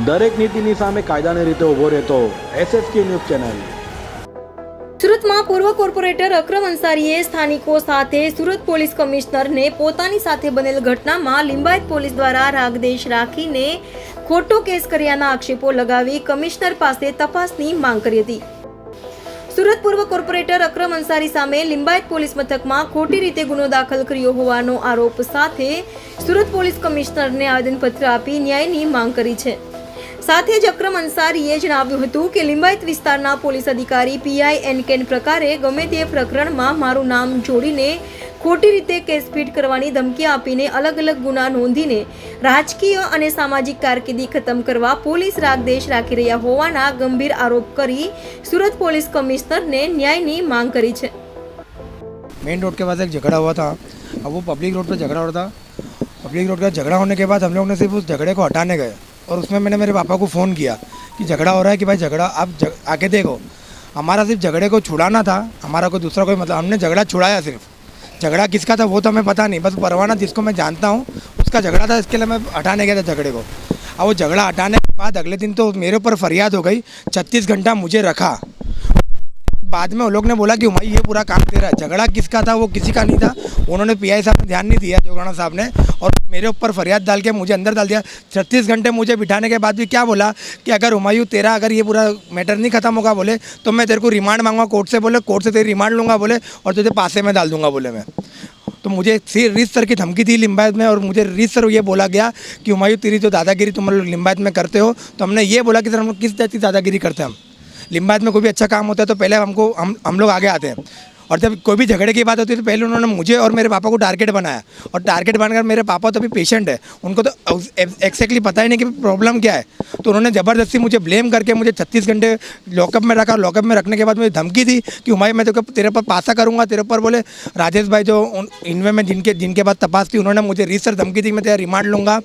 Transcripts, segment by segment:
દરેક નીતિની સામે કાયદાની રીતે ઊભો રહેતો SSK ન્યૂઝ ચેનલ। સુરતમાં પૂર્વ કોર્પોરેટર અકરમ અંસારીએ સ્થાનિકો સાથે સુરત પોલીસ કમિશનરને પોતાની સાથે બનેલ ઘટનામાં લિંબાયત પોલીસ દ્વારા રાગદેશ રાખીને ખોટો કેસ કર્યાના આક્ષેપો લગાવી કમિશનર પાસે તપાસની માંગ કરી હતી। સુરત પૂર્વ કોર્પોરેટર અકરમ અંસારી સામે લિંબાયત પોલીસ મથકમાં ખોટી રીતે ગુનો દાખલ કર્યો હોવાનો આરોપ સાથે સુરત પોલીસ કમિશનરને આવેદનપત્ર આપી ન્યાયની માંગ કરી છે। સાથે જ અકરમ અંસારીએ જણાવ્યું હતું કે લિંબાયત વિસ્તારના પોલીસ અધિકારી PI પ્રકારે ગમે તે પ્રકરણમાં મારું નામ જોડીને ખોટી રીતે કેસ ફીટ કરવાની ધમકી આપીને અલગ અલગ ગુના નોંધીને રાજકીય અને સામાજિક કારકિર્દી ખતમ કરવા પોલીસ રાગદેશ રાખી રહ્યા હોવાના ગંભીર આરોપ કરી સુરત पुलिस कमिश्नर ने न्याय की मांग करी है। मेन रोड के पास एक झगड़ा हुआ था। अब वो पब्लिक रोड पर झगड़ा हो रहा था। पब्लिक रोड का झगड़ा होने के बाद हम लोग ने सिर्फ उस झगड़े को हटाने गए और उसमें मैंने मेरे पापा को फ़ोन किया कि झगड़ा हो रहा है कि भाई झगड़ा आप आके देखो। हमारा सिर्फ झगड़े को छुड़ाना था, हमारा कोई दूसरा कोई मतलब हमने झगड़ा छुड़ाया। सिर्फ झगड़ा किसका था वो तो हमें पता नहीं, बस परवाना जिसको मैं जानता हूँ उसका झगड़ा था, इसके लिए मैं हटाने गया था झगड़े को। अब वो झगड़ा हटाने के बाद अगले दिन तो मेरे ऊपर फरियाद हो गई। 36 घंटा मुझे रखा। बाद में वो लोग ने बोला कि भाई ये पूरा काम तेरा है। झगड़ा किसका था वो किसी का नहीं था। उन्होंने PI साहब ने ध्यान नहीं दिया, जोगाना साहब ने, और मेरे ऊपर फरियाद डाल के मुझे अंदर डाल दिया। 36 घंटे मुझे बिठाने के बाद भी क्या बोला कि अगर हुमायूं तेरा अगर ये पूरा मैटर नहीं खत्म होगा बोले तो मैं तेरे को रिमांड मांगूंगा कोर्ट से, बोले कोर्ट से तेरी रिमांड लूँगा बोले और तुझे पासे में डाल दूंगा बोले मैं। तो मुझे रीत सर की धमकी थी लिंबायत में, और मुझे रीत सर ये बोला गया कि हुमायूं तेरी जो दादागिरी तुम लोग लिंबायत में करते हो। तो हमने ये बोला कि सर हम लोग किस जाति दादागिरी करते हैं। हम लिंबायत में कोई भी अच्छा काम होता है तो पहले हम लोग आगे आते हैं, और जब कोई भी झगड़े की बात होती है तो पहले उन्होंने मुझे और मेरे पापा को टारगेट बनाया। और टारगेट बनाकर मेरे पापा तो अभी पेशेंट है, उनको तो एक्जैक्टली पता ही नहीं कि प्रॉब्लम क्या है। तो उन्होंने ज़बरदस्ती मुझे ब्लेम करके मुझे 36 घंटे लॉकअप में रखा। लॉकअप में रखने के बाद मुझे धमकी दी कि हुमायूं मैं तेरे पर पासा करूँगा, तेरे ऊपर बोले राजेश भाई जो इनवे में जिनके बाद तपास थी उन्होंने मुझे रीसर धमकी दी मैं तेरा रिमांड लूँगा।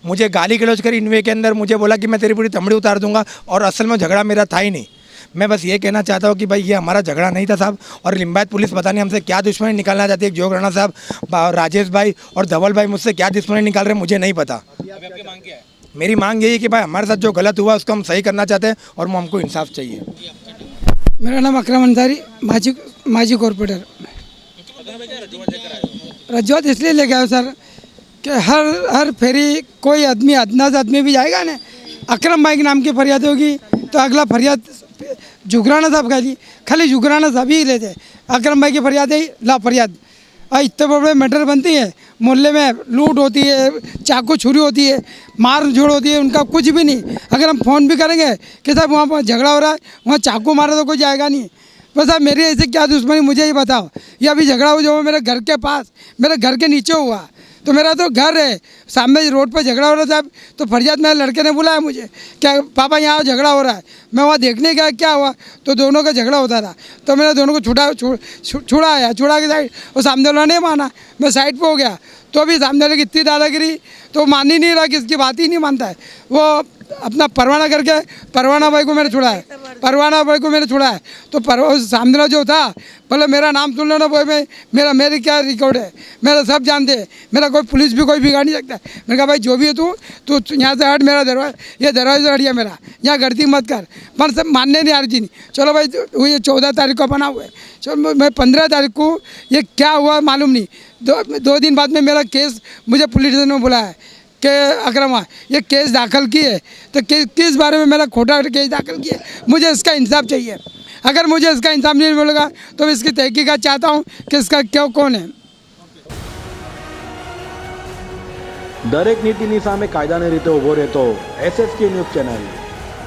मुझे गाली गलौज कर इनवे के अंदर मुझे बोला कि मैं तेरी पूरी चमड़ी उतार दूँगा, और असल में झगड़ा मेरा था ही नहीं। मैं बस ये कहना चाहता हूँ कि भाई ये हमारा झगड़ा नहीं था साहब। और लिंबायत पुलिस पता नहीं हमसे क्या दुश्मनी निकालना चाहती है। जोग राणा साहब, राजेश भाई और धवल भाई मुझसे क्या दुश्मनी निकाल रहे हैं मुझे नहीं पता। आपकी मांग क्या है? मेरी मांग यही है कि भाई हमारे साथ जो गलत हुआ उसको हम सही करना चाहते हैं और हमको इंसाफ चाहिए। मेरा नाम अकरम अंसारी, माजी कॉर्पोरेटर। रजूआत इसलिए लेके आया सर कि हर फेरी कोई आदमी अदनाज आदमी भी जाएगा ना, अकरम भाई के नाम की फरियाद होगी तो अगला फरियाद जुगराना साहब खाली जुगराना साहब ही लेते। अकरम भाई की फरियाद है ला फरियाद। इतने बड़े मैटर बनती है, मोहल्ले में लूट होती है, चाकू छुरी होती है, मार झोड़ होती है, उनका कुछ भी नहीं। अगर हम फ़ोन भी करेंगे कि साहब वहाँ पर झगड़ा हो रहा है, वहाँ चाकू मारा तो कोई जाएगा नहीं। बस साहब मेरी ऐसे क्या दुश्मनी मुझे ही बताओ। ये अभी झगड़ा हो जो मेरे घर के पास, मेरे घर के नीचे हुआ, तो मेरा तो घर है सामने रोड पर झगड़ा हो रहा था। तो फरियाद मेरे लड़के ने बुलाया मुझे, क्या पापा यहाँ झगड़ा हो रहा है। मैं वहाँ देखने गया क्या हुआ, तो दोनों का झगड़ा होता था। तो मैंने दोनों को छुड़ा के साइड, वो सामने वाला नहीं माना, मैं साइड पे हो गया। तो अभी सामने वाले की इतनी दादागिरी तो मान ही नहीं रहा, किसकी बात ही नहीं मानता है। वो अपना परवाना करके परवाना भाई को मैंने छुड़ा है। तो सामने वाला जो था बोले मेरा नाम सुन लो ना, भाई मैं मेरी क्या रिकॉर्ड है, मेरा सब जानते हैं, मेरा कोई पुलिस भी कोई बिगाड़ नहीं सकता। मैंने कहा भाई जो भी है तू यहाँ से हट, मेरा दरवाजा से हट गया, मेरा यहाँ गलती मत कर। पर सब मानने नहीं आ रही थी। चलो भाई ये 14 तारीख को बना हुआ है, चलो मैं 15 तारीख को ये क्या हुआ मालूम नहीं। 2 दिन बाद में मेरा केस मुझे पुलिस ने बुलाया कि अकरमा ये केस दाखिल किए, तो किस बारे में मेरा खोटा केस दाखिल किए, मुझे इसका इंसाफ चाहिए। अगर मुझे इसका इंसाफ नहीं मिलेगा तो मैं इसकी तहकीकात चाहता हूँ कि इसका क्यों कौन है। દરેક નીતિની સામે કાયદાની રીતે ઊભો રહેતો SSK ન્યૂઝ ચેનલ।